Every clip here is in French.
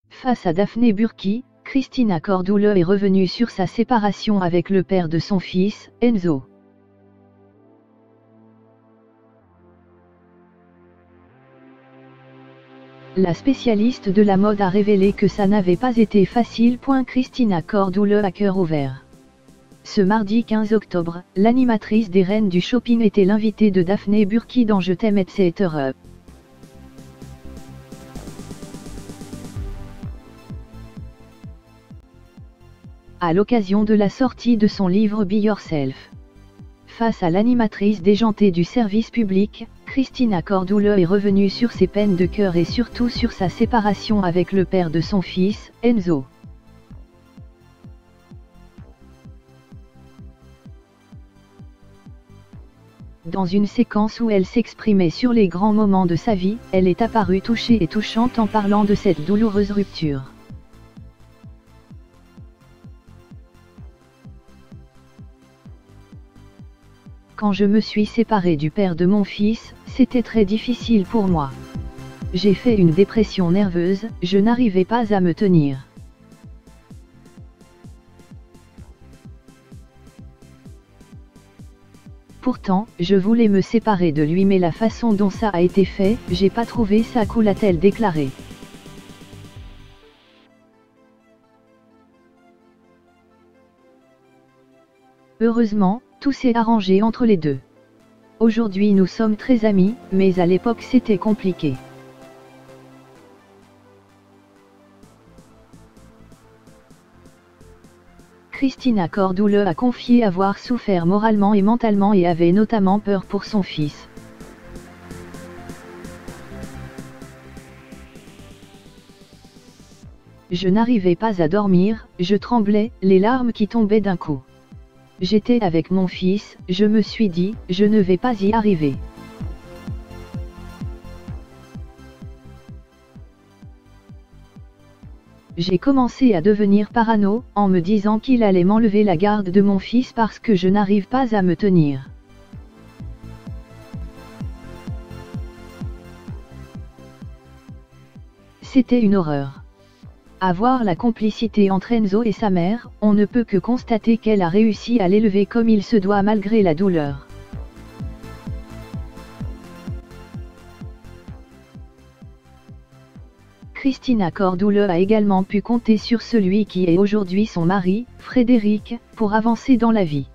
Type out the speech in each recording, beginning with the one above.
Face à Daphné Burki, Cristina Cordula est revenue sur sa séparation avec le père de son fils, Enzo. La spécialiste de la mode a révélé que ça n'avait pas été facile. Cristina Cordula a cœur ouvert. Ce mardi 15 octobre, l'animatrice des Reines du Shopping était l'invitée de Daphné Burki dans Je t'aime etc. À l'occasion de la sortie de son livre Be Yourself. Face à l'animatrice déjantée du service public, Cristina Cordula est revenue sur ses peines de cœur et surtout sur sa séparation avec le père de son fils, Enzo. Dans une séquence où elle s'exprimait sur les grands moments de sa vie, elle est apparue touchée et touchante en parlant de cette douloureuse rupture. Quand je me suis séparée du père de mon fils, c'était très difficile pour moi. J'ai fait une dépression nerveuse, je n'arrivais pas à me tenir. Pourtant, je voulais me séparer de lui mais la façon dont ça a été fait, j'ai pas trouvé ça cool, a-t-elle déclaré. Heureusement, tout s'est arrangé entre les deux. Aujourd'hui nous sommes très amis, mais à l'époque c'était compliqué. Cristina Cordula a confié avoir souffert moralement et mentalement et avait notamment peur pour son fils. Je n'arrivais pas à dormir, je tremblais, les larmes qui tombaient d'un coup. J'étais avec mon fils, je me suis dit, je ne vais pas y arriver. J'ai commencé à devenir parano, en me disant qu'il allait m'enlever la garde de mon fils parce que je n'arrive pas à me tenir. C'était une horreur. À voir la complicité entre Enzo et sa mère, on ne peut que constater qu'elle a réussi à l'élever comme il se doit malgré la douleur. Cristina Cordula a également pu compter sur celui qui est aujourd'hui son mari, Frédéric, pour avancer dans la vie.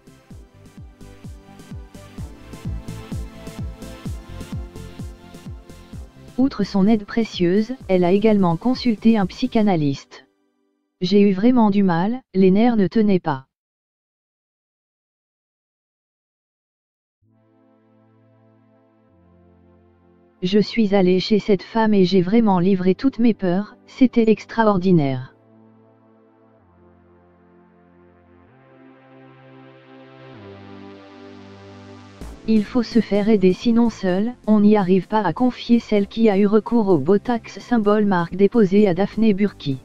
Outre son aide précieuse, elle a également consulté un psychanalyste. J'ai eu vraiment du mal, les nerfs ne tenaient pas. Je suis allée chez cette femme et j'ai vraiment livré toutes mes peurs, c'était extraordinaire. Il faut se faire aider sinon seul, on n'y arrive pas, a confié celle qui a eu recours au Botox symbole marque déposée à Daphné Burki.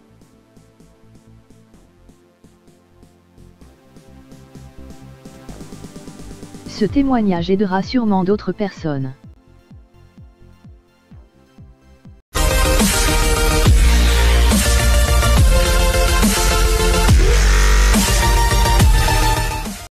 Ce témoignage aidera sûrement d'autres personnes.